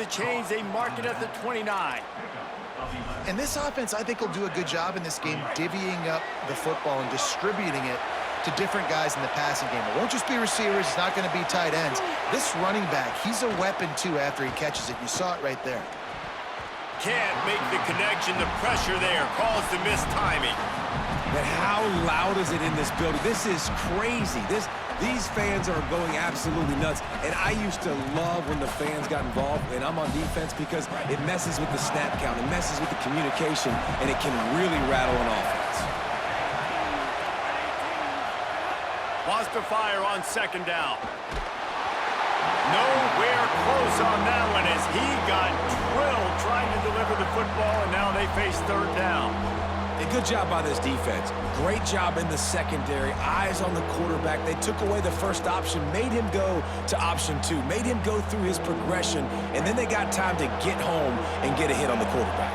the chains. They mark it at the 29. And this offense, I think, will do a good job in this game divvying up the football and distributing it to different guys in the passing game. It won't just be receivers. It's not going to be tight ends. This running back, he's a weapon, too, after he catches it. You saw it right there. Can't make the connection. The pressure there caused the missed timing. And how loud is it in this building? This is crazy. These fans are going absolutely nuts. And I used to love when the fans got involved, and I'm on defense, because it messes with the snap count. It messes with the communication, and it can really rattle an offense. Wants to fire on second down. Nowhere close on that one as he got drilled trying to deliver the football, and now they face third down. A good job by this defense. Great job in the secondary. Eyes on the quarterback. They took away the first option, made him go to option 2, made him go through his progression, and then they got time to get home and get a hit on the quarterback.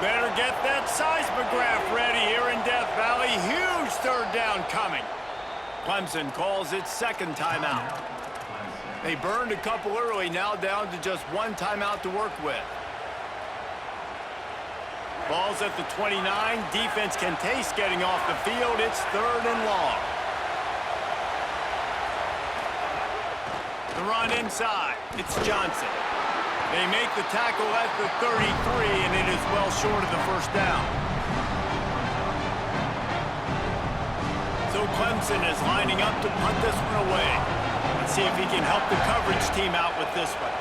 Better get that seismograph ready here in Death Valley. Huge third down coming. Clemson calls its second timeout. They burned a couple early, now down to just one timeout to work with. Ball's at the 29. Defense can taste getting off the field. It's third and long. The run inside. It's Johnson. They make the tackle at the 33, and it is well short of the first down. So Clemson is lining up to punt this one away. Let's see if he can help the coverage team out with this one.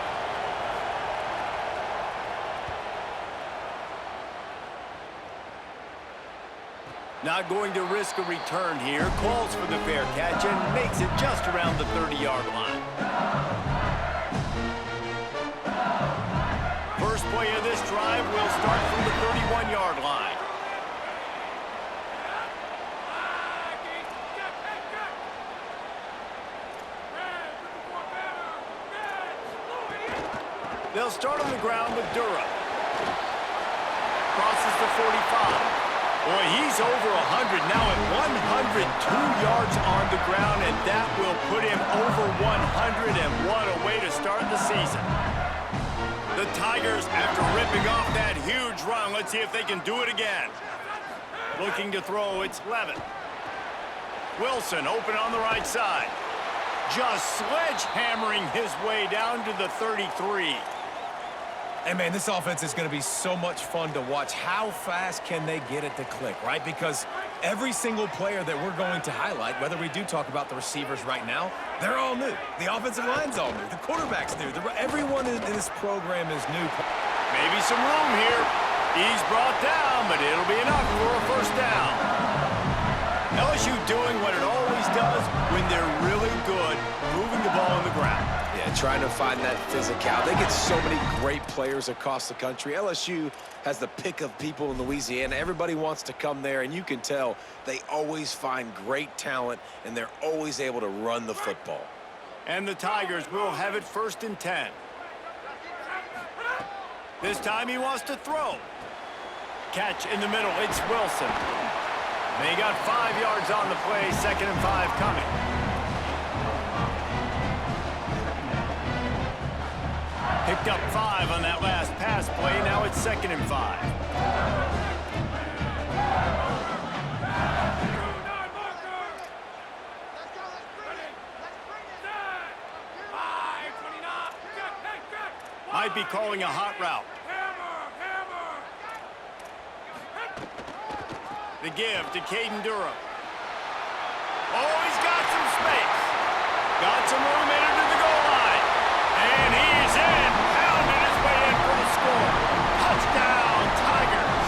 Not going to risk a return here. Calls for the fair catch and makes it just around the 30-yard line. First play of this drive will start from the 31-yard line. They'll start on the ground with Durham. Crosses the 45. Boy, he's over 100 now at 102 yards on the ground, and that will put him over 100, and what a way to start the season. The Tigers, after ripping off that huge run, let's see if they can do it again. Looking to throw, it's Levin. Wilson open on the right side. Just sledgehammering his way down to the 33. And, man, this offense is going to be so much fun to watch. How fast can they get it to click, right? Because every single player that we're going to highlight, whether we do talk about the receivers right now, they're all new. The offensive line's all new. The quarterback's new. Everyone in this program is new. Maybe some room here. He's brought down, but it'll be enough for a first down. LSU doing what it always does when they're really good, moving the ball on the ground. Yeah, trying to find that physicality. They get so many great players across the country. LSU has the pick of people in Louisiana. Everybody wants to come there, and you can tell they always find great talent, and they're always able to run the football. And the Tigers will have it first and 10. This time he wants to throw. Catch in the middle. It's Wilson. They got 5 yards on the play. 2nd and 5 coming. Picked up 5 on that last pass play. Now it's 2nd and 5. Might be calling a hot route. The give to Caden Durham. Oh, he's got some space. Got some room in into the goal line. And he's in. Pounded his way in for the score. Touchdown, Tigers.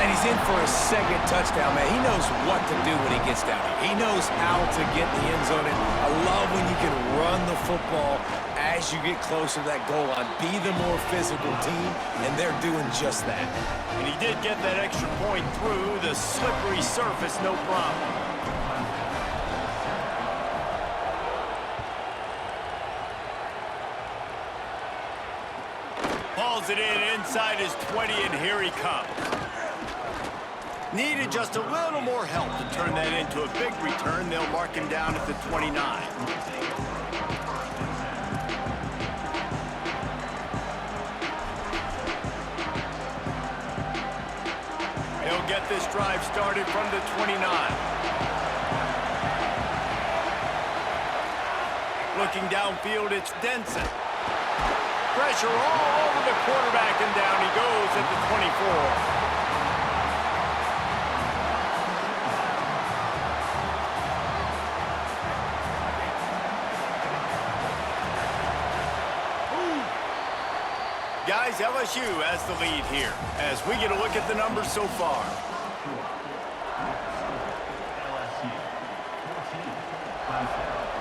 And he's in for a second touchdown, man. He knows what to do when he gets down here. He knows how to get the end zone. And I love when you can run the football as you get closer to that goal line. Be the more physical team, and they're doing just that. And he did get that extra point through the slippery surface, no problem. Hauls it in inside his 20, and here he comes. Needed just a little more help to turn that into a big return. They'll mark him down at the 29. drive started from the 29. Looking downfield, it's Denson. Pressure all over the quarterback, and down he goes at the 24. Guys, LSU has the lead here as we get a look at the numbers so far.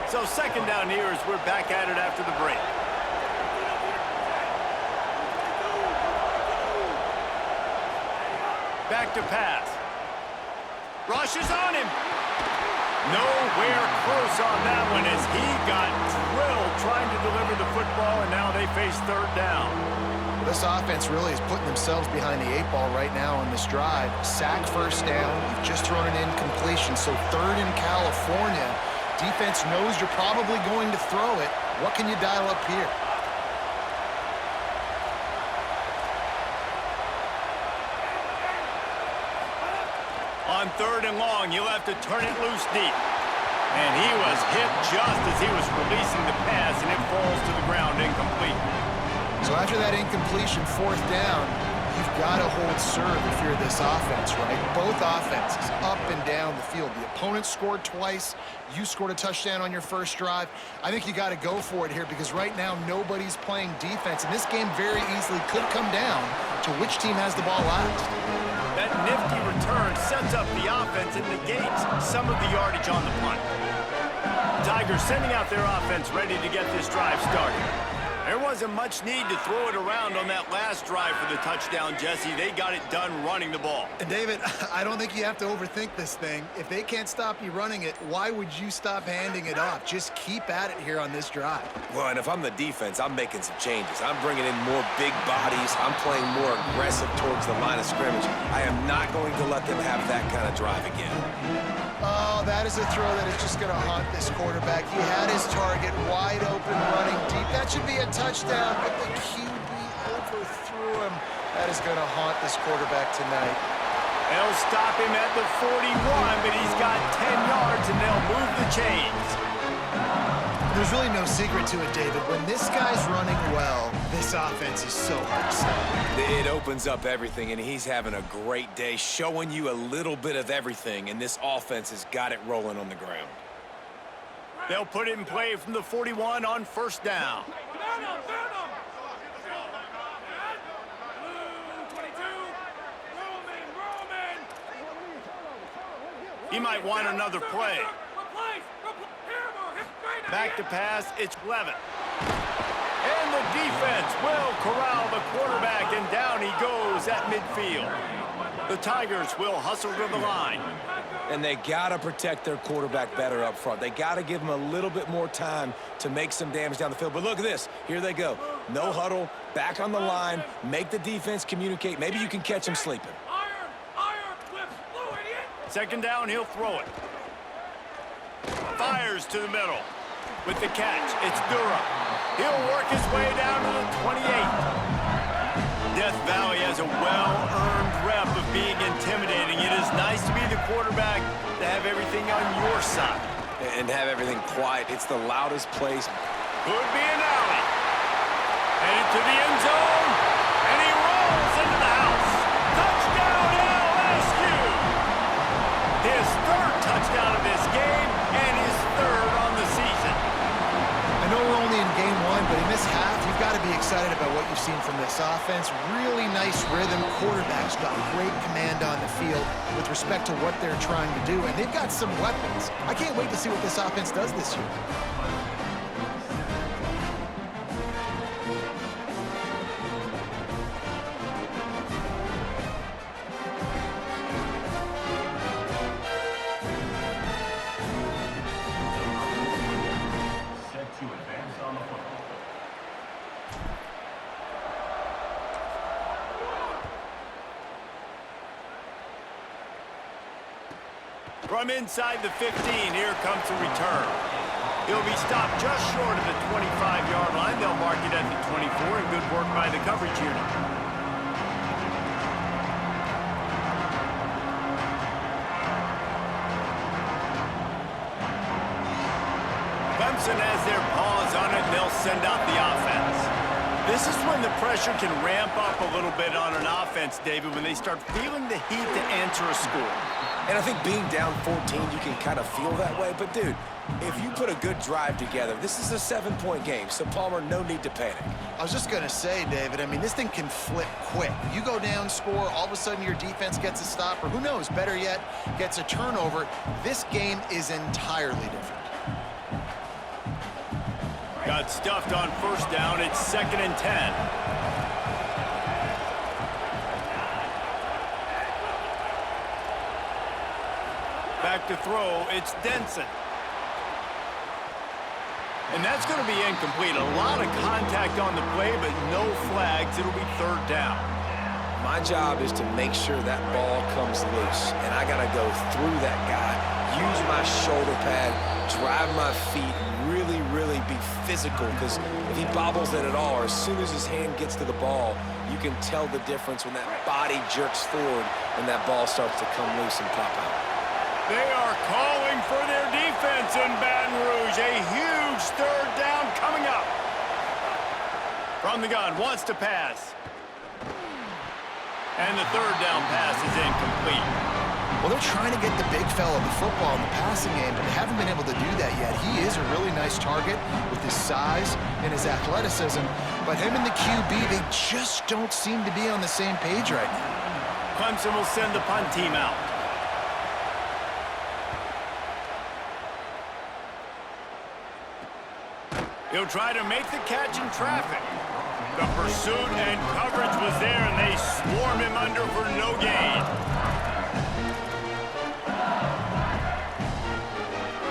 So second down here as we're back at it after the break. Back to pass. Rush is on him. Nowhere close on that one as he got drilled trying to deliver the football, and now they face third down. This offense really is putting themselves behind the 8 ball right now on this drive. Sack first down. You've just thrown an incompletion, so third in California. Defense knows you're probably going to throw it. What can you dial up here? On third and long, you'll have to turn it loose deep. And he was hit just as he was releasing the pass, and it falls to the ground incomplete. So after that incompletion, fourth down, you've got to hold serve if you're this offense, right? Both offenses up and down the field. The opponent scored twice. You scored a touchdown on your first drive. I think you got to go for it here because right now nobody's playing defense, and this game very easily could come down to which team has the ball last. That nifty return sets up the offense and negates some of the yardage on the punt. Tigers sending out their offense ready to get this drive started. There wasn't much need to throw it around on that last drive for the touchdown, Jesse. They got it done running the ball. And David, I don't think you have to overthink this thing. If they can't stop you running it, why would you stop handing it off? Just keep at it here on this drive. Well, and if I'm the defense, I'm making some changes. I'm bringing in more big bodies. I'm playing more aggressive towards the line of scrimmage. I am not going to let them have that kind of drive again. Oh, that is a throw that is just going to haunt this quarterback. He had his target wide open, running deep. That should be a touchdown, but the QB overthrew him. That is going to haunt this quarterback tonight. They'll stop him at the 41, but he's got 10 yards, and they'll move the chains. There's really no secret to it, David. When this guy's running well, this offense is so hard to stop. It opens up everything, and he's having a great day, showing you a little bit of everything, and this offense has got it rolling on the ground. They'll put it in play from the 41 on first down. He might want another play. Back to pass, it's Levitt. And the defense will corral the quarterback, and down he goes at midfield. The Tigers will hustle to the line. And they got to protect their quarterback better up front. They got to give him a little bit more time to make some damage down the field. But look at this. Here they go. No huddle, back on the line, make the defense communicate. Maybe you can catch him sleeping. Second down, he'll throw it. Fires to the middle. With the catch, it's Durham. He'll work his way down to the 28. Death Valley has a well-earned rep of being intimidating. It is nice to be the quarterback, to have everything on your side. And have everything quiet. It's the loudest place. Could be an alley. Headed to the end zone, and he rolls into the house. Touchdown, LSU! His third touchdown of this game, and his third on the season. I know we're only in game one, but in this half, you've got to be excited about what you've seen from this offense. Really nice rhythm. Quarterback's got great command on the field with respect to what they're trying to do, and they've got some weapons. I can't wait to see what this offense does this year. From inside the 15, here comes the return. He'll be stopped just short of the 25-yard line. They'll mark it at the 24, and good work by the coverage unit. Clemson has their paws on it, and they'll send out the offense. This is when the pressure can ramp up a little bit on an offense, David, when they start feeling the heat to answer a score. And I think being down 14, you can kind of feel that way. But, dude, if you put a good drive together, this is a 7-point game, so, Palmer, no need to panic. I was just going to say, David, I mean, this thing can flip quick. You go down, score, all of a sudden your defense gets a stop, or who knows, better yet, gets a turnover. This game is entirely different. Got stuffed on first down. It's 2nd and 10. Back to throw, it's Denson. And that's going to be incomplete. A lot of contact on the play, but no flags. It'll be 3rd down. My job is to make sure that ball comes loose, and I got to go through that guy, use my shoulder pad, drive my feet, really be physical, because if he bobbles it at all, or as soon as his hand gets to the ball, you can tell the difference when that body jerks forward and that ball starts to come loose and pop out. They are calling for their defense in Baton Rouge. A huge 3rd down coming up. From the gun, wants to pass. And the 3rd down pass is incomplete. Well, they're trying to get the big fella the football in the passing game, but they haven't been able to do that yet. He is a really nice target with his size and his athleticism, but him and the QB, they just don't seem to be on the same page right now. Clemson will send the punt team out. He'll try to make the catch in traffic. The pursuit and coverage was there, and they swarm him under for no gain.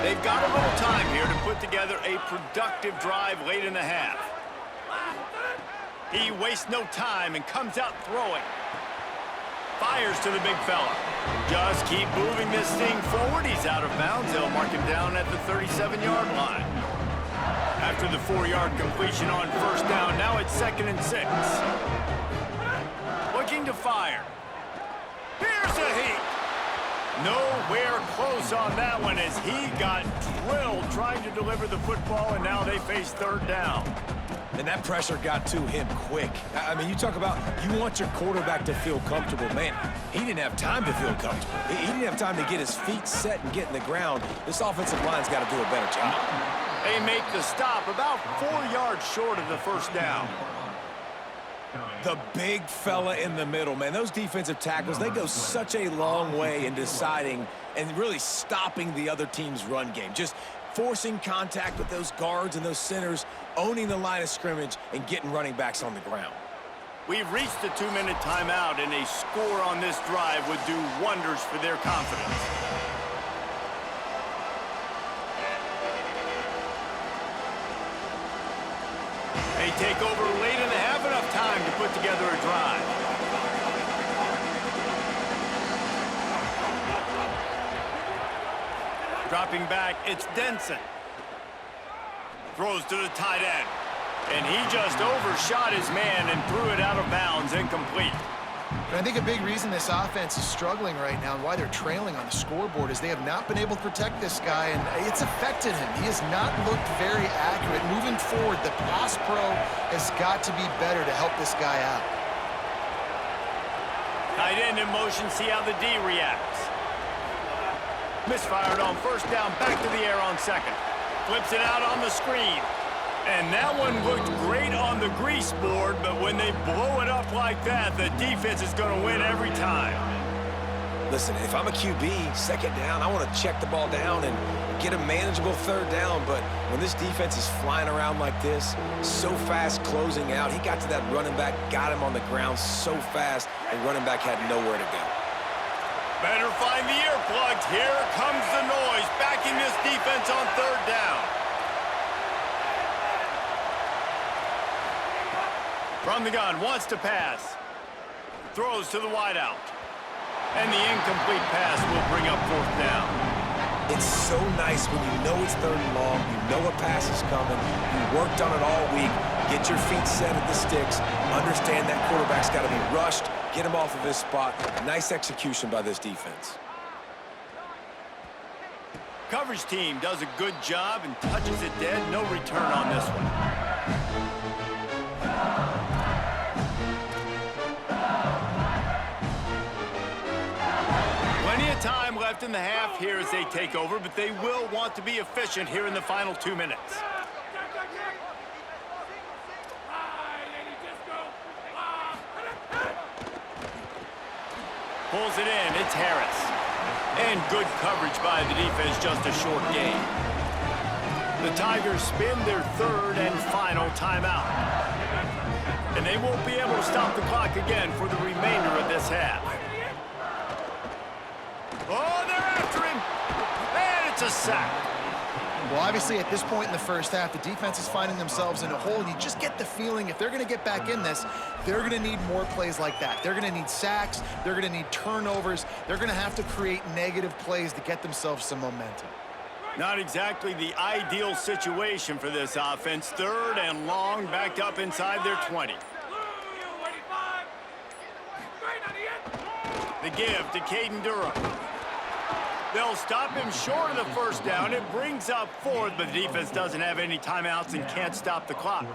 They've got a little time here to put together a productive drive late in the half. He wastes no time and comes out throwing. Fires to the big fella. Just keep moving this thing forward. He's out of bounds. They'll mark him down at the 37-yard line. After the 4-yard completion on first down, now it's 2nd and 6. Looking to fire. Here's a heat. Nowhere close on that one as he got drilled trying to deliver the football, and now they face 3rd down. And that pressure got to him quick. I mean, you talk about you want your quarterback to feel comfortable. Man, he didn't have time to feel comfortable. He didn't have time to get his feet set and get in the ground. This offensive line's got to do a better job. They make the stop about 4 yards short of the first down. The big fella in the middle, man. Those defensive tackles, they go such a long way in deciding and really stopping the other team's run game. Just forcing contact with those guards and those centers, owning the line of scrimmage, and getting running backs on the ground. We've reached the 2-minute timeout, and a score on this drive would do wonders for their confidence. They take over late in the half, enough time to put together a drive. Dropping back, it's Denson. Throws to the tight end. And he just overshot his man and threw it out of bounds, incomplete. And I think a big reason this offense is struggling right now and why they're trailing on the scoreboard is they have not been able to protect this guy, and it's affected him. He has not looked very accurate. Moving forward, the pass pro has got to be better to help this guy out. Tight end in motion, see how the D reacts. Misfired on first down, back to the air on 2nd. Flips it out on the screen. And that one looked great on the grease board, but when they blow it up like that, the defense is going to win every time. Listen, if I'm a QB, 2nd down, I want to check the ball down and get a manageable 3rd down, but when this defense is flying around like this, so fast closing out, he got to that running back, got him on the ground so fast, and running back had nowhere to go. Better find the earplugs. Here comes the noise, backing this defense on 3rd down. From the gun, wants to pass. Throws to the wideout. And the incomplete pass will bring up 4th down. It's so nice when you know it's 3rd and long, you know a pass is coming, you worked on it all week, get your feet set at the sticks, understand that quarterback's got to be rushed, get him off of his spot. Nice execution by this defense. Coverage team does a good job and touches it dead. No return on this one. Plenty of time left in the half here as they take over, but they will want to be efficient here in the final 2 minutes. Pulls it in. It's Harris. And good coverage by the defense, just a short gain. The Tigers spin their third and final timeout. And they won't be able to stop the clock again for the remainder of this half. Oh, they're after him. And it's a sack. Well, obviously, at this point in the first half, the defense is finding themselves in a hole, and you just get the feeling if they're going to get back in this, they're going to need more plays like that. They're going to need sacks. They're going to need turnovers. They're going to have to create negative plays to get themselves some momentum. Not exactly the ideal situation for this offense. Third and long, backed up inside their 20. The give to Caden Durham. They'll stop him short of the first down. It brings up fourth, but the defense doesn't have any timeouts and can't stop the clock.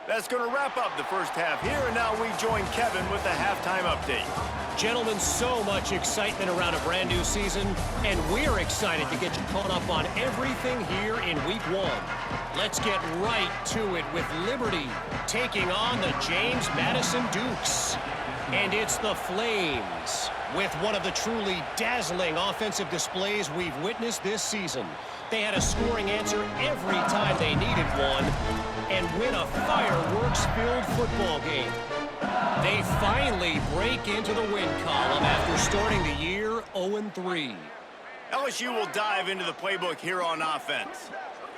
That's going to wrap up the first half here, and now we join Kevin with the halftime update. Gentlemen, so much excitement around a brand new season, and we're excited to get you caught up on everything here in Week 1. Let's get right to it with Liberty taking on the James Madison Dukes. And it's the Flames with one of the truly dazzling offensive displays we've witnessed this season. They had a scoring answer every time they needed one and win a fireworks-filled football game. They finally break into the win column after starting the year 0-3. LSU will dive into the playbook here on offense.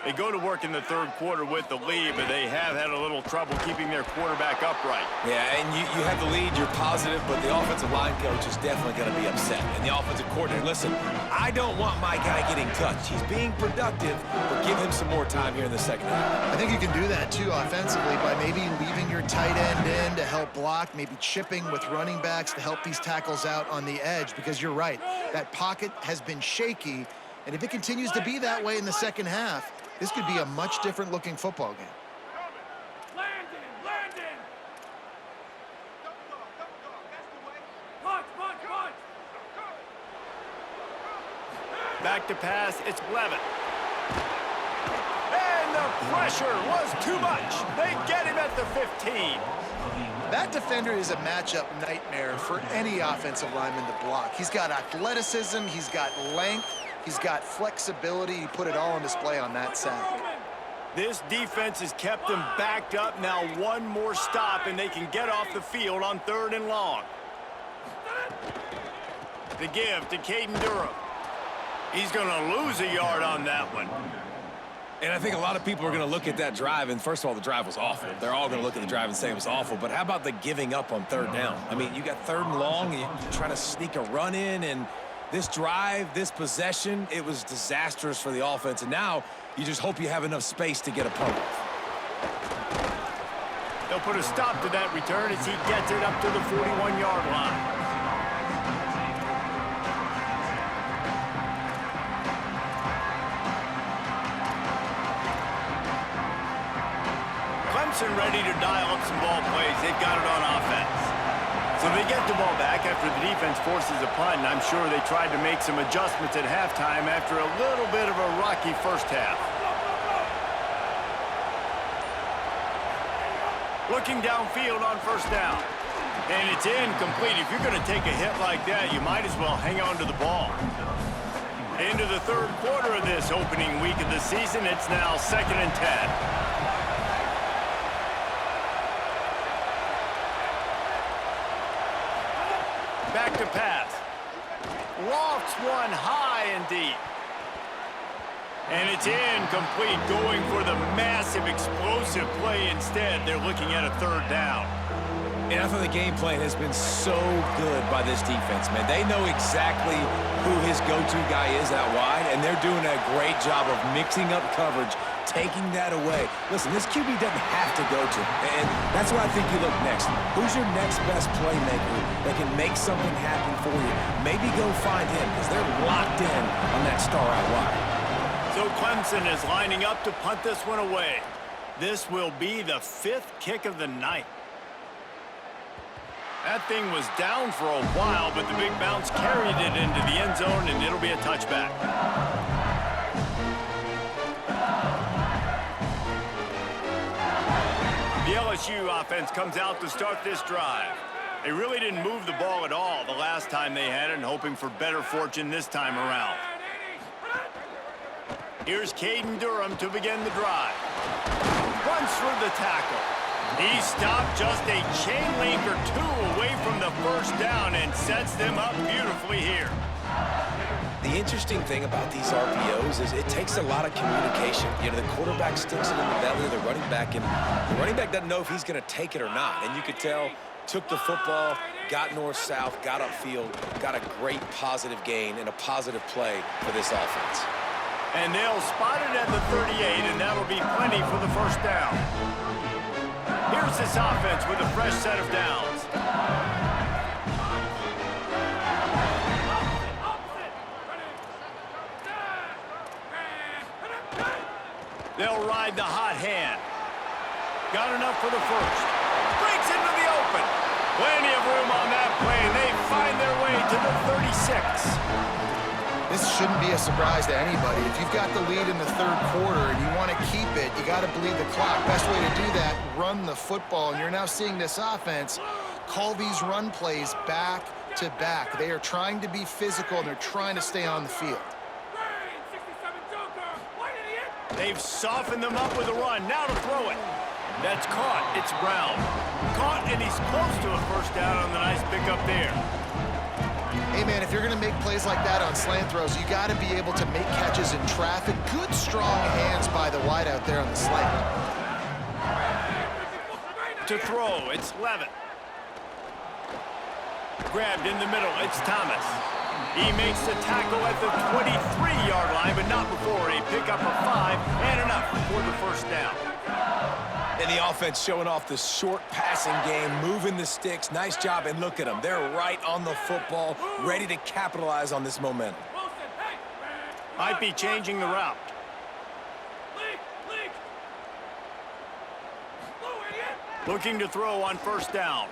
They go to work in the third quarter with the lead, but they have had a little trouble keeping their quarterback upright. Yeah, and you have the lead, you're positive, but the offensive line coach is definitely going to be upset. And the offensive coordinator, listen, I don't want my guy getting touched. He's being productive, but give him some more time here in the second half. I think you can do that, too, offensively, by maybe leaving your tight end in to help block, maybe chipping with running backs to help these tackles out on the edge, because you're right. That pocket has been shaky, and if it continues to be that way in the second half, this could be a much different looking football game. Back to pass, it's Blevin. And the pressure was too much. They get him at the 15. That defender is a matchup nightmare for any offensive lineman to block. He's got athleticism, he's got length, he's got flexibility. He put it all on display on that sack. This defense has kept them backed up. Now one more stop, and they can get off the field on third and long. The give to Caden Durham. He's going to lose a yard on that one. And I think a lot of people are going to look at that drive, and first of all, the drive was awful. They're all going to look at the drive and say it was awful, but how about the giving up on third down? I mean, you got third and long, and you're trying to sneak a run in, and this drive, this possession, it was disastrous for the offense, and now you just hope you have enough space to get a punt. They'll put a stop to that return as he gets it up to the 41-yard line. Clemson ready to dial up some ball plays. They've got it on offense. So they get the ball back after the defense forces a punt, and I'm sure they tried to make some adjustments at halftime after a little bit of a rocky first half. Looking downfield on first down. And it's incomplete. If you're going to take a hit like that, you might as well hang on to the ball. Into the third quarter of this opening week of the season, it's now 2nd and 10. Back to pass. Lofts one high and deep. And it's incomplete, going for the massive explosive play instead. They're looking at a third down. And I thought the game plan has been so good by this defense, man. They know exactly who his go-to guy is out wide, and they're doing a great job of mixing up coverage, taking that away. Listen, this QB doesn't have to go to him, and that's why I think you look next. Who's your next best playmaker that can make something happen for you? Maybe go find him, because they're locked in on that star out wide. So Clemson is lining up to punt this one away. This will be the 5th kick of the night. That thing was down for a while, but the big bounce carried it into the end zone, and it'll be a touchback. The LSU offense comes out to start this drive. They really didn't move the ball at all the last time they had it, and hoping for better fortune this time around. Here's Caden Durham to begin the drive. Runs through the tackle. He stopped just a chain link or two away from the first down and sets them up beautifully here. The interesting thing about these RPOs is it takes a lot of communication. You know, the quarterback sticks it in the belly of the running back, and the running back doesn't know if he's going to take it or not. And you could tell, took the football, got north-south, got upfield, got a great positive gain and a positive play for this offense. And they'll spot it at the 38, and that'll be plenty for the first down. Here's this offense with a fresh set of downs. They'll ride the hot hand. Got enough for the first. Breaks into the open. Plenty of room on that play, and they find their way to the 36. This shouldn't be a surprise to anybody. If you've got the lead in the third quarter and you want to keep it, you got to bleed the clock. Best way to do that, run the football. And you're now seeing this offense call these run plays back to back. They are trying to be physical, and they're trying to stay on the field. They've softened them up with a run. Now to throw it. That's caught. It's Brown. Caught, and he's close to a first down on the nice pickup there. Hey, man, if you're going to make plays like that on slant throws, you got to be able to make catches in traffic. Good, strong hands by the wide out there on the slant. To throw, it's Levitt. Grabbed in the middle, it's Thomas. He makes the tackle at the 23-yard line, but not before a pickup of 5 and enough for the first down. And the offense showing off the short passing game, moving the sticks. Nice job, and look at them. They're right on the football, ready to capitalize on this momentum. Might be changing the route. Looking to throw on first down.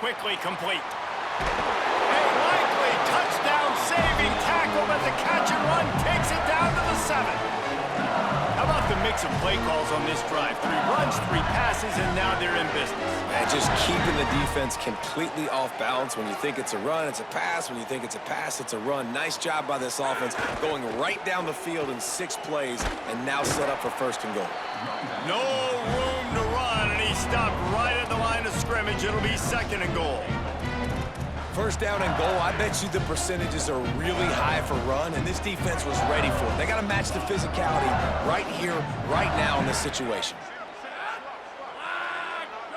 Quickly complete. A likely touchdown-saving tackle, but the catch and run takes it down to the 7. How about the mix of play calls on this drive? 3 runs, 3 passes, and now they're in business. Man, just keeping the defense completely off balance. When you think it's a run, it's a pass. When you think it's a pass, it's a run. Nice job by this offense, going right down the field in 6 plays, and now set up for first and goal. No room to run, and he stopped right at the line of scrimmage. It'll be second and goal. First down and goal, I bet you the percentages are really high for run, and this defense was ready for it. They got to match the physicality right here, right now in this situation.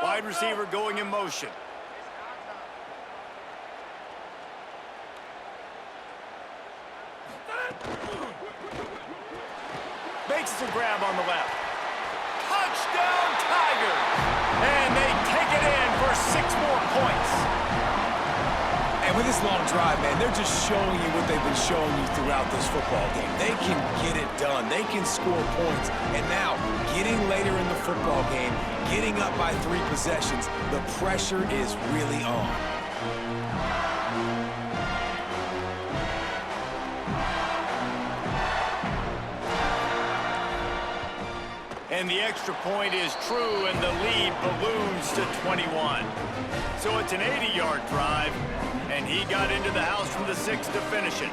Wide receiver going in motion. Makes a grab on the left. Touchdown, Tigers! And they take it in for 6 more points. And with this long drive, man, they're just showing you what they've been showing you throughout this football game. They can get it done. They can score points. And now, getting later in the football game, getting up by 3 possessions, the pressure is really on. And the extra point is true, and the lead balloons to 21. So it's an 80-yard drive, and he got into the house from the 6 to finish it.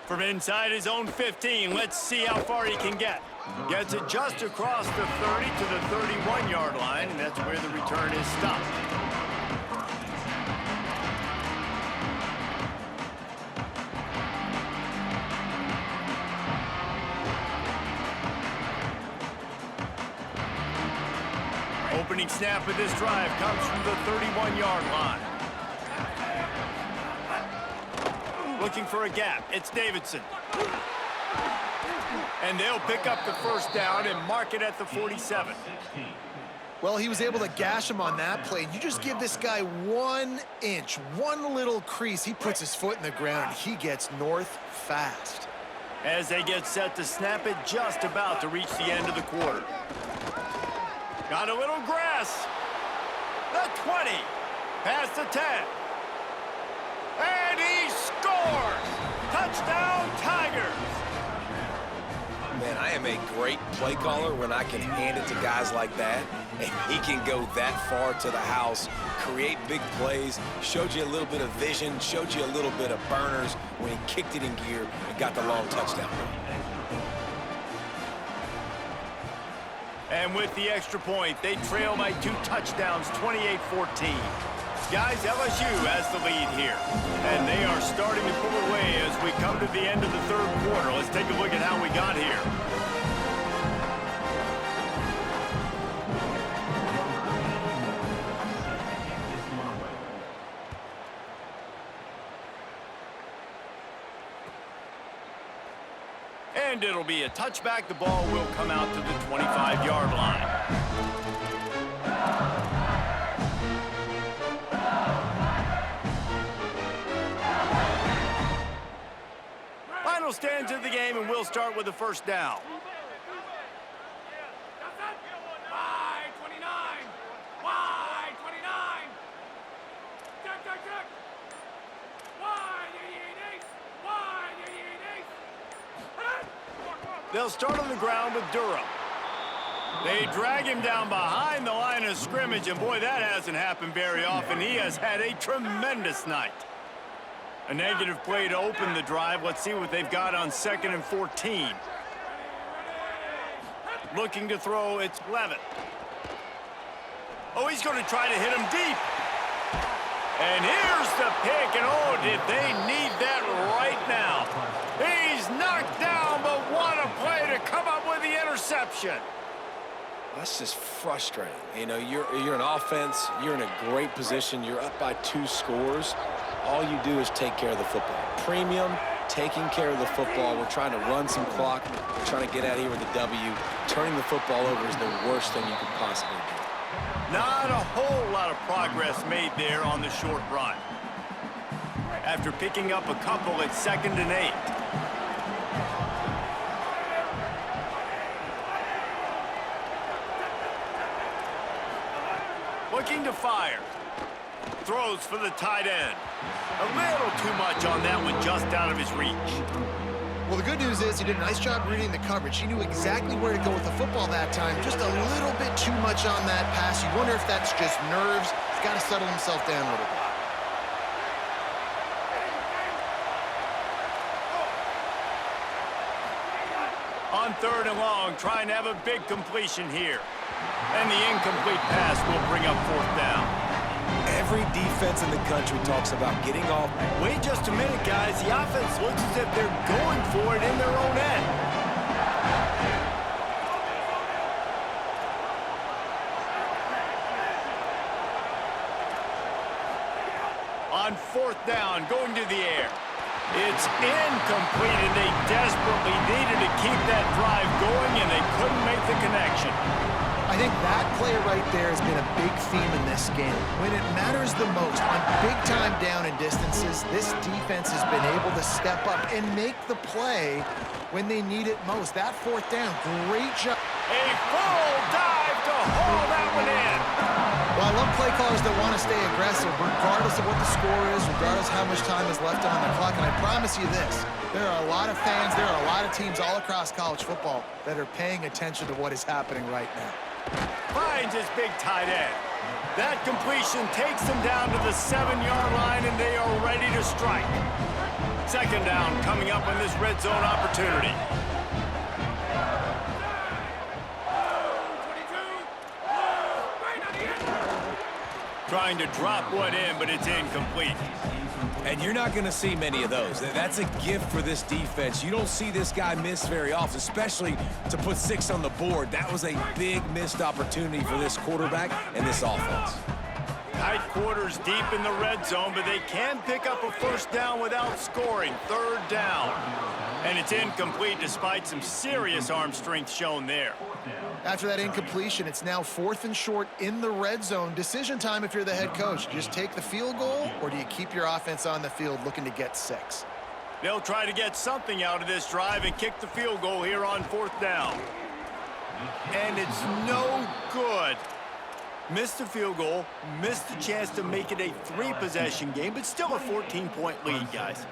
From inside his own 15, let's see how far he can get. Gets it just across the 30 to the 31-yard line, and that's where the return is stopped. Opening snap of this drive comes from the 31-yard line. Looking for a gap. It's Davidson. And they'll pick up the first down and mark it at the 47. Well, he was able to gash him on that play. You just give this guy 1 inch, one little crease. He puts his foot in the ground. He gets north fast. As they get set to snap it, just about to reach the end of the quarter. Got a little grass. The 20. Past the 10. And he scores! Touchdown, Tigers! Man, I am a great play caller when I can hand it to guys like that, and he can go that far to the house, create big plays, showed you a little bit of vision, showed you a little bit of burners when he kicked it in gear and got the long touchdown. And with the extra point, they trail by 2 touchdowns, 28-14. Guys, LSU has the lead here, and they are starting to pull away as we come to the end of the third quarter. Let's take a look at how we got here. And it'll be a touchback. The ball will come out to the 25-yard line. Final stands of the game, and we'll start with the first down. Wide 29. Wide 29. Check, check, check. Wide 88. Wide 88. They'll start on the ground with Durham. They drag him down behind the line of scrimmage, and boy, that hasn't happened very often. He has had a tremendous night. A negative play to open the drive. Let's see what they've got on 2nd and 14. Looking to throw, it's Levitt. Oh, he's going to try to hit him deep. And here's the pick, and oh, did they need that right now. He's knocked down, but what a play to come up with the interception. That's just frustrating. You know, you're an offense, you're in a great position, you're up by 2 scores. All you do is take care of the football. Premium, taking care of the football. We're trying to run some clock. We're trying to get out of here with a W. Turning the football over is the worst thing you could possibly do. Not a whole lot of progress made there on the short run. After picking up a couple at 2nd and 8. Looking to fire. Throws for the tight end. A little too much on that one, just out of his reach. Well, the good news is he did a nice job reading the coverage. He knew exactly where to go with the football that time. Just a little bit too much on that pass. You wonder if that's just nerves. He's got to settle himself down a little bit. On 3rd and long, trying to have a big completion here. And the incomplete pass will bring up 4th down. Every defense in the country talks about getting off. Wait just a minute, guys. The offense looks as if they're going for it in their own end. On 4th down, going to the air. It's incomplete, and they desperately needed to keep that drive going, and they couldn't make the connection. I think that play right there has been a big theme in this game. When it matters the most, on big-time down and distances, this defense has been able to step up and make the play when they need it most. That 4th down, great job. A full dive to haul that one in. Well, I love play callers that want to stay aggressive, regardless of what the score is, regardless of how much time is left on the clock. And I promise you this, there are a lot of fans, there are a lot of teams all across college football that are paying attention to what is happening right now. Finds his big tight end. That completion takes them down to the 7-yard line, and they are ready to strike. Second down coming up on this red zone opportunity. Trying to drop one in, but it's incomplete. And you're not going to see many of those. That's a gift for this defense. You don't see this guy miss very often, especially to put 6 on the board. That was a big missed opportunity for this quarterback and this offense. Tight quarters deep in the red zone, but they can pick up a first down without scoring. Third down. And it's incomplete despite some serious arm strength shown there. After that incompletion, it's now 4th and short in the red zone. Decision time if you're the head coach. Just take the field goal, or do you keep your offense on the field looking to get 6? They'll try to get something out of this drive and kick the field goal here on 4th down. And it's no good. Missed the field goal, missed the chance to make it a 3-possession game, but still a 14-point lead, guys.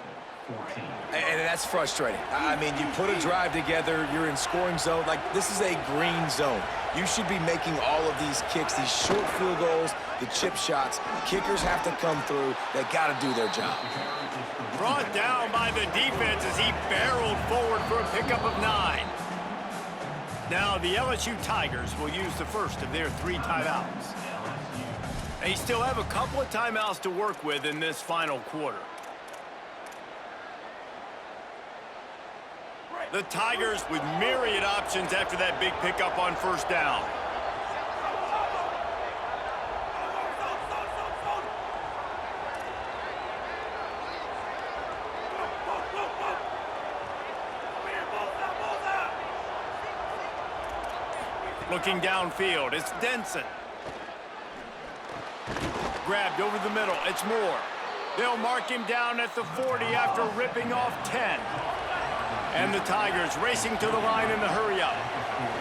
And that's frustrating. I mean, you put a drive together, you're in scoring zone. Like, this is a green zone. You should be making all of these kicks, these short field goals, the chip shots. Kickers have to come through. They got to do their job. Brought down by the defense as he barreled forward for a pickup of 9. Now the LSU Tigers will use the first of their 3 timeouts. They still have a couple of timeouts to work with in this final quarter. The Tigers with myriad options after that big pickup on first down. Looking downfield, it's Denson. Grabbed over the middle, it's Moore. They'll mark him down at the 40 after ripping off 10. And the Tigers racing to the line in the hurry-up.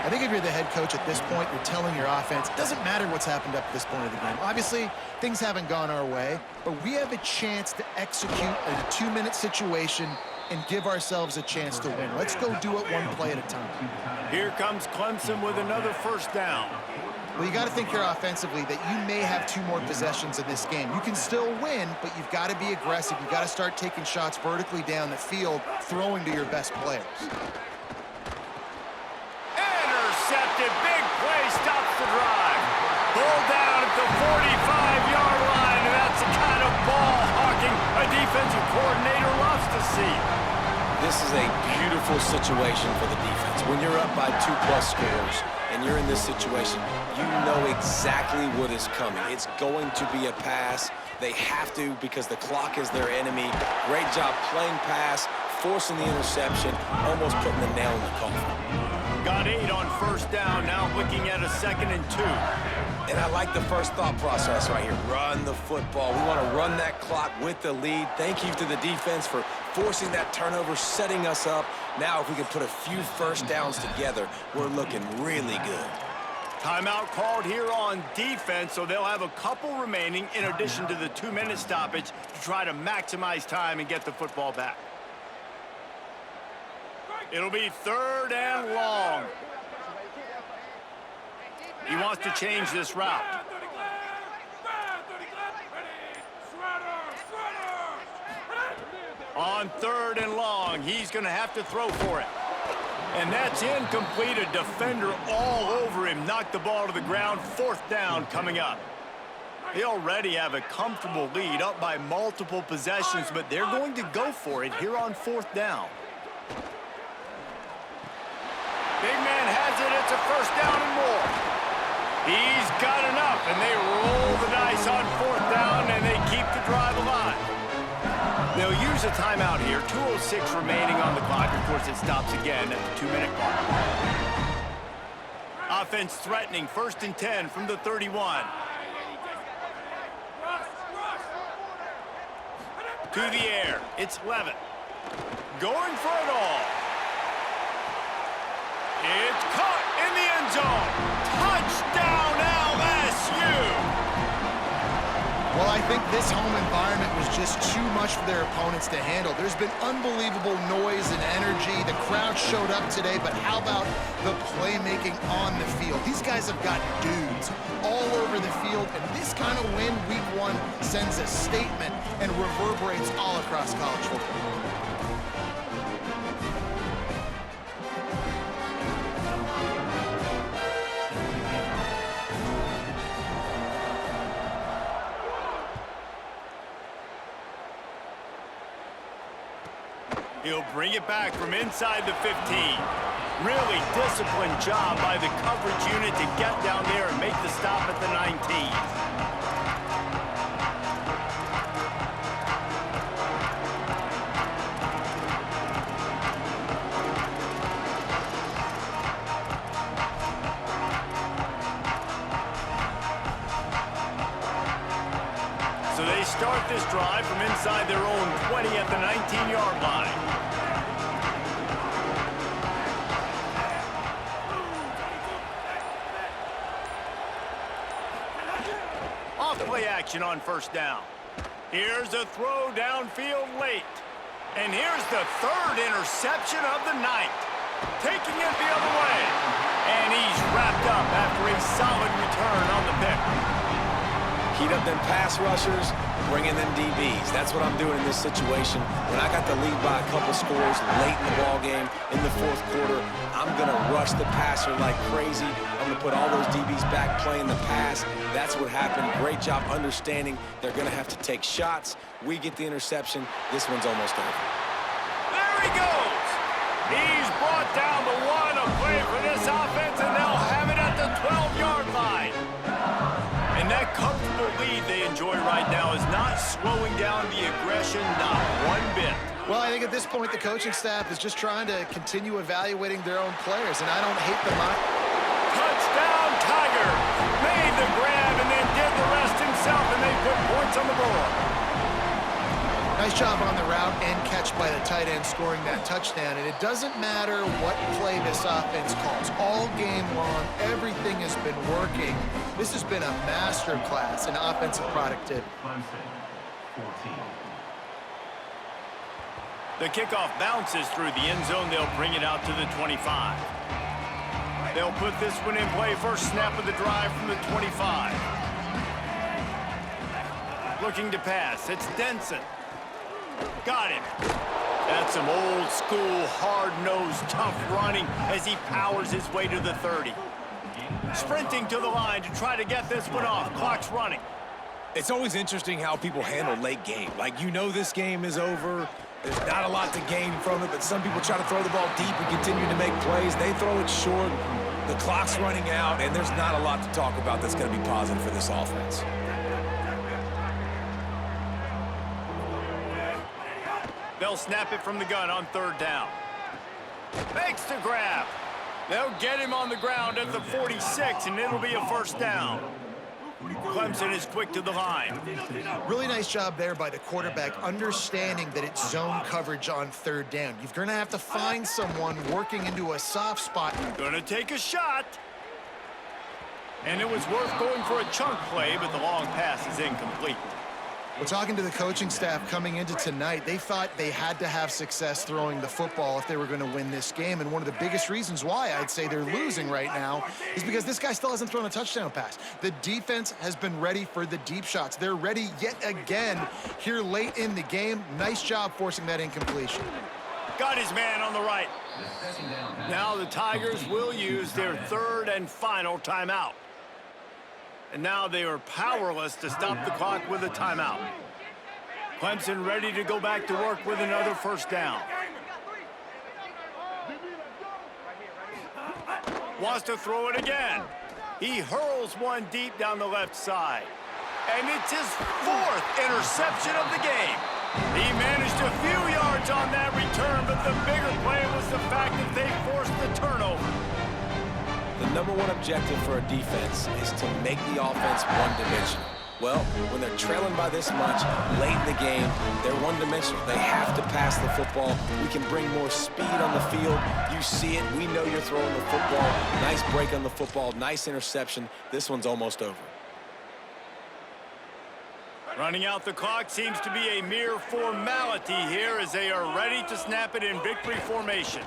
I think if you're the head coach at this point, you're telling your offense, it doesn't matter what's happened up to this point of the game. Obviously, things haven't gone our way, but we have a chance to execute a 2-minute situation and give ourselves a chance to win. Let's go do it one play at a time. Here comes Clemson with another first down. Well, you got to think here offensively that you may have 2 more possessions in this game. You can still win, but you've got to be aggressive. You've got to start taking shots vertically down the field, throwing to your best players. Intercepted. Big play. Stops the drive. Pulled down at the 45-yard line, and that's the kind of ball hawking a defensive coordinator loves to see. This is a beautiful situation for the defense. When you're up by 2+ scores and you're in this situation, you know exactly what is coming. It's going to be a pass. They have to because the clock is their enemy. Great job playing pass, forcing the interception, almost putting the nail in the coffin. Got 8 on first down, now looking at a 2nd and 2. And I like the first thought process right here. Run the football. We want to run that clock with the lead. Thank you to the defense for forcing that turnover, setting us up. Now if we can put a few first downs together, we're looking really good. Timeout called here on defense, so they'll have a couple remaining in addition to the 2-minute stoppage to try to maximize time and get the football back. It'll be 3rd and long. He wants to change this route. On 3rd and long, he's going to have to throw for it. And that's incomplete. A defender all over him. Knocked the ball to the ground. 4th down coming up. They already have a comfortable lead, up by multiple possessions, but they're going to go for it here on 4th down. Big man has it. It's a first down and more. He's got enough, and they roll the dice on 4th down, and they keep the drive alive. They'll use a timeout here. 2:06 remaining on the clock. Of course, it stops again at the 2-minute mark. Offense threatening. 1st and 10 from the 31. To the air. It's Levitt. Going for it all. It's caught in the end zone. Touchdown, LSU! Well, I think this home environment was just too much for their opponents to handle. There's been unbelievable noise and energy. The crowd showed up today, but how about the playmaking on the field? These guys have got dudes all over the field, and this kind of win week one sends a statement and reverberates all across college football. He'll bring it back from inside the 15. Really disciplined job by the coverage unit to get down there and make the stop at the 19. So they start this drive from inside their own 20 at the 19-yard line. Off-play action on first down. Here's a throw downfield late. And here's the third interception of the night. Taking it the other way. And he's wrapped up after a solid return on the pick. Heat up them pass rushers, bring in them DBs. That's what I'm doing in this situation. When I got the lead by a couple scores late in the ball game, in the fourth quarter, I'm going to rush the passer like crazy. I'm going to put all those DBs back playing the pass. That's what happened. Great job understanding they're going to have to take shots. We get the interception. This one's almost over. There he goes. He's brought down the one. A play for this offense, and they'll have it at the 12-yard line. And that comfortable lead they enjoy right now is not slowing down the aggression, not one bit. Well, I think at this point the coaching staff is just trying to continue evaluating their own players, and I don't hate the Touchdown, Tiger! Made the grab and then did the rest himself, and they put points on the board. Nice job on the route and catch by the tight end scoring that touchdown. And it doesn't matter what play this offense calls. All game long, everything has been working. This has been a master class in offensive productivity. The kickoff bounces through the end zone. They'll bring it out to the 25. They'll put this one in play. First snap of the drive from the 25. Looking to pass. It's Denson. Got him. That's some old school, hard-nosed, tough running as he powers his way to the 30. Sprinting to the line to try to get this one off. Clock's running. It's always interesting how people handle late game. Like, you know this game is over. There's not a lot to gain from it, but some people try to throw the ball deep and continue to make plays. They throw it short. The clock's running out, and there's not a lot to talk about that's going to be positive for this offense. They'll snap it from the gun on third down. Makes the grab. They'll get him on the ground at the 46, and it'll be a first down. Clemson is quick to the line. Really nice job there by the quarterback, understanding that it's zone coverage on third down. You're going to have to find someone working into a soft spot. Gonna take a shot. And it was worth going for a chunk play, but the long pass is incomplete. Well, talking to the coaching staff coming into tonight, they thought they had to have success throwing the football if they were going to win this game. And one of the biggest reasons why I'd say they're losing right now is because this guy still hasn't thrown a touchdown pass. The defense has been ready for the deep shots. They're ready yet again here late in the game. Nice job forcing that incompletion. Got his man on the right. Now the Tigers will use their third and final timeout. And now they are powerless to stop the clock with a timeout. Clemson ready to go back to work with another first down. Wants to throw it again. He hurls one deep down the left side. And it's his fourth interception of the game. He managed a few yards on that return, but the bigger play was the fact that they forced the turnover. The number one objective for a defense is to make the offense one-dimensional. Well, when they're trailing by this much late in the game, they're one-dimensional. They have to pass the football. We can bring more speed on the field. You see it. We know you're throwing the football. Nice break on the football. Nice interception. This one's almost over. Running out the clock seems to be a mere formality here as they are ready to snap it in victory formation.